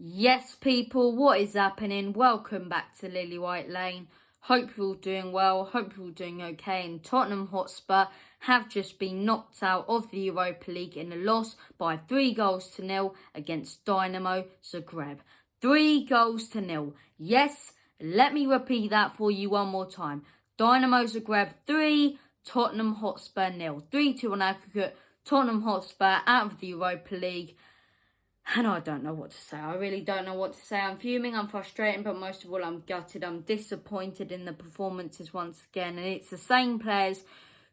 Yes, people, what is happening? Welcome back to Lily White Lane. Hope you're all doing well. Hope you're all doing okay. And Tottenham Hotspur have just been knocked out of the Europa League in a loss by 3-0 against Dinamo Zagreb. 3-0. Yes, let me repeat that for you one more time. Dinamo Zagreb 3, Tottenham Hotspur 0. 3-2 on aggregate. Tottenham Hotspur out of the Europa League. And I don't know what to say. I really don't know what to say. I'm fuming, I'm frustrated, but most of all, I'm gutted. I'm disappointed in the performances once again. And it's the same players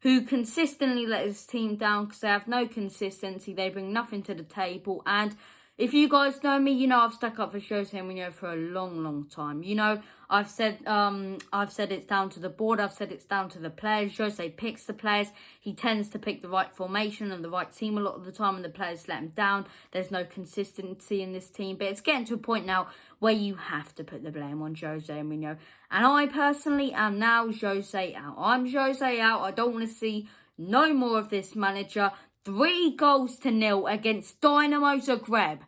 who consistently let his team down because they have no consistency. They bring nothing to the table. And if you guys know me, you know I've stuck up for Jose Mourinho for a long time. You know, I've said it's down to the board. I've said it's down to the players. Jose picks the players. He tends to pick the right formation and the right team a lot of the time, and the players let him down. There's no consistency in this team. But it's getting to a point now where you have to put the blame on Jose Mourinho. And I personally am now Jose out. I'm Jose out. I don't want to see no more of this manager. 3-0 against Dinamo Zagreb.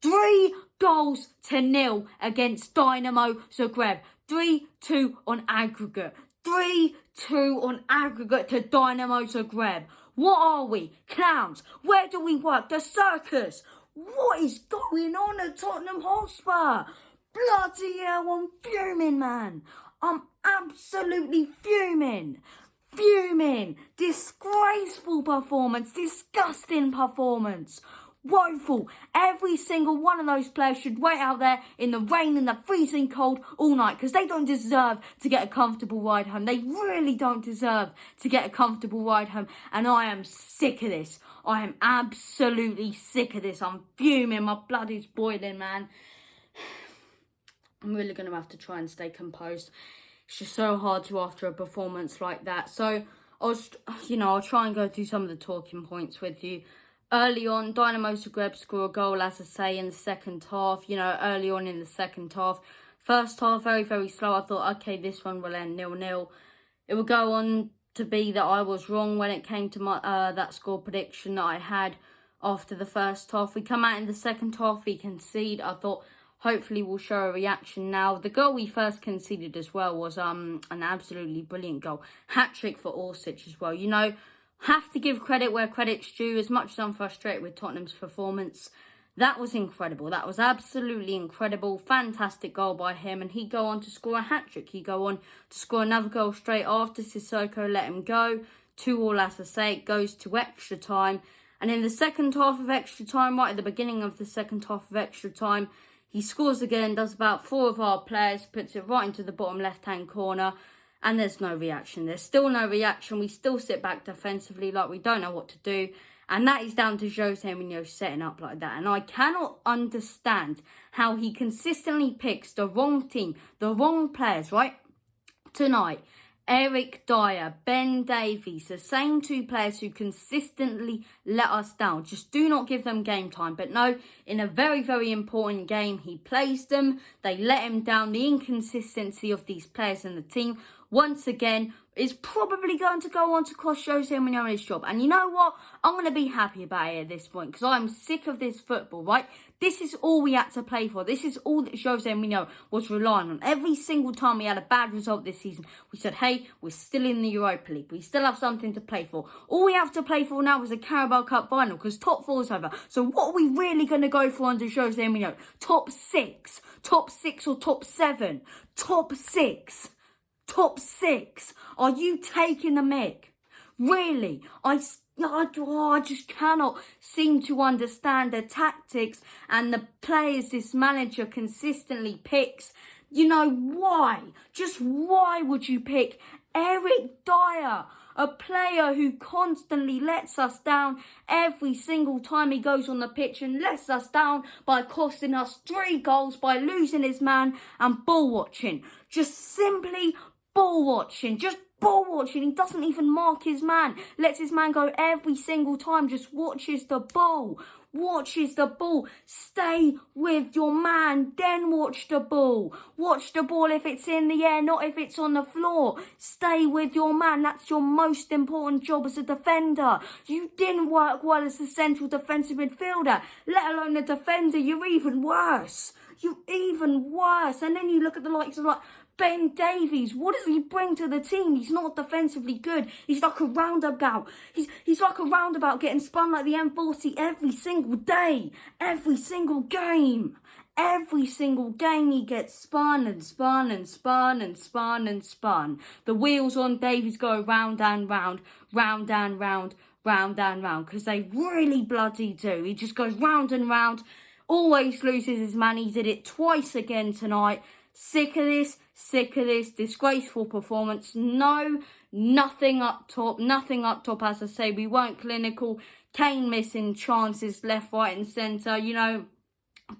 3-0 against Dinamo Zagreb. 3-2 on aggregate. 3-2 on aggregate to Dinamo Zagreb. What are we? Clowns? Where do we work? The circus? What is going on at Tottenham Hotspur? Bloody hell, I'm fuming, man. I'm absolutely fuming. Disgraceful performance, disgusting performance, woeful. Every single one of those players should wait out there in the rain and the freezing cold all night because they don't deserve to get a comfortable ride home. They really don't deserve to get a comfortable ride home, and I am sick of this. I am absolutely sick of this. I'm fuming, my blood is boiling, man. I'm really going to have to try and stay composed. It's just so hard to after a performance like that. So I'll try and go through some of the talking points with you. Early on, Dinamo Zagreb score a goal, as I say, in the second half. Early on in the second half. First half, very slow. I thought, okay, this one will end 0-0. It will go on to be that I was wrong when it came to my that score prediction that I had after the first half. We come out in the second half, we concede. I thought, hopefully we'll show a reaction now. The goal we first conceded as well was an absolutely brilliant goal. Hat-trick for Orsic as well. Have to give credit where credit's due. As much as I'm frustrated with Tottenham's performance, that was incredible. That was absolutely incredible. Fantastic goal by him. And he'd go on to score a hat-trick. He'd go on to score another goal straight after. Sissoko let him go. 2-2, as I say. It goes to extra time. And in the second half of extra time, right at the beginning of the second half of extra time, he scores again, does about 4 of our players, puts it right into the bottom left-hand corner, and there's no reaction. There's still no reaction. We still sit back defensively like we don't know what to do, and that is down to Jose Mourinho setting up like that. And I cannot understand how he consistently picks the wrong team, the wrong players, right? Tonight, Eric Dyer, Ben Davies, the same 2 players who consistently let us down. Just do not give them game time. But no, in a very important game, he plays them. They let him down. The inconsistency of these players in the team, once again, is probably going to go on to cost Jose Mourinho his job. And you know what? I'm going to be happy about it at this point because I'm sick of this football, right? This is all we had to play for. This is all that Jose Mourinho was relying on. Every single time we had a bad result this season, we said, hey, we're still in the Europa League. We still have something to play for. All we have to play for now is a Carabao Cup final because top 4 is over. So what are we really going to go for under Jose Mourinho? Top 6? Top 6 or top 7? Top 6? Top 6? Are you taking the mick? Really? I just cannot seem to understand the tactics and the players this manager consistently picks. Why? Just why would you pick Eric Dyer, a player who constantly lets us down every single time he goes on the pitch and lets us down by costing us 3 goals, by losing his man and ball watching? Just simply ball watching. Just ball watching. He doesn't even mark his man. Lets his man go every single time. Just watches the ball. Watches the ball. Stay with your man. Then watch the ball. Watch the ball if it's in the air, not if it's on the floor. Stay with your man. That's your most important job as a defender. You didn't work well as a central defensive midfielder, let alone a defender. You're even worse. you're even worse. And then you look at the likes of like Ben Davies. What does he bring to the team? He's not defensively good. He's like a roundabout. He's like a roundabout getting spun like the M40 every single day, every single game. Every single game he gets spun and spun and spun and spun and spun. The wheels on Davies go round and round, round and round, round and round, because they really bloody do. He just goes round and round, always loses his man. He did it twice again tonight. Sick of this disgraceful performance. No, nothing up top, as I say. We weren't clinical. Kane missing chances left, right and centre, you know.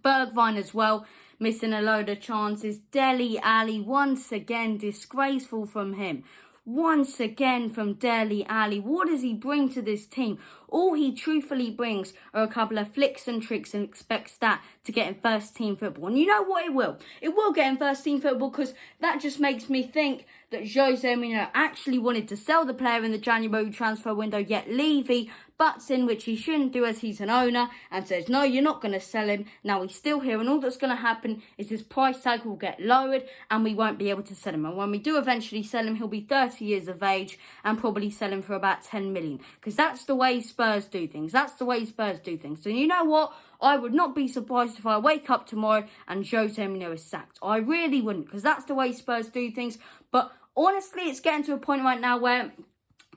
Bergwijn as well, missing a load of chances. Dele Alli, once again, disgraceful from him. Once again from Dele Alli. What does he bring to this team? All he truthfully brings are a couple of flicks and tricks and expects that to get in first team football. And you know what it will? It will get in first team football, because that just makes me think that Jose Mourinho actually wanted to sell the player in the January transfer window, yet Levy butts in, which he shouldn't do as he's an owner, and says, no, you're not going to sell him. Now he's still here, and all that's going to happen is his price tag will get lowered and we won't be able to sell him. And when we do eventually sell him, he'll be 30 years of age and probably sell him for about 10 million. Because that's the way Spurs do things. That's the way Spurs do things. So you know what? I would not be surprised if I wake up tomorrow and Jose Mourinho is sacked. I really wouldn't, because that's the way Spurs do things. But honestly, it's getting to a point right now where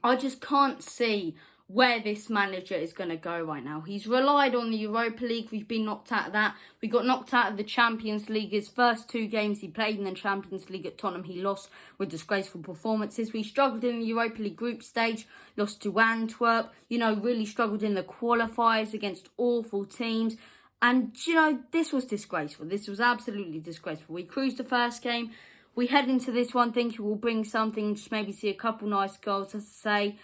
I just can't see where this manager is going to go right now. He's relied on the Europa League. We've been knocked out of that. We got knocked out of the Champions League. His first 2 games he played in the Champions League at Tottenham, he lost with disgraceful performances. We struggled in the Europa League group stage, lost to Antwerp, you know, really struggled in the qualifiers against awful teams. And, you know, this was disgraceful. This was absolutely disgraceful. We cruised the first game. We head into this one thinking we'll bring something, just maybe see a couple nice goals, as I say.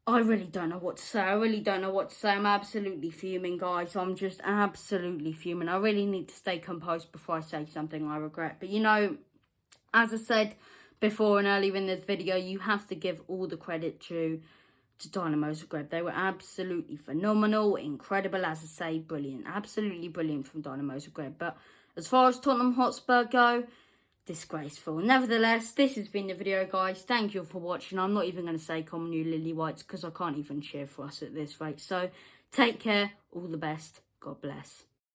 I really don't know what to say. I'm absolutely fuming, guys. I'm just absolutely fuming. I really need to stay composed before I say something I regret. But, you know, as I said before and earlier in this video, you have to give all the credit to Dinamo Zagreb. They were absolutely phenomenal, incredible, as I say, brilliant. Absolutely brilliant from Dinamo Zagreb. But as far as Tottenham Hotspur go, disgraceful. Nevertheless, this has been the video, guys. Thank you for watching. I'm not even going to say common new lily whites, because I can't even cheer for us at this rate. So take care. All the best. God bless.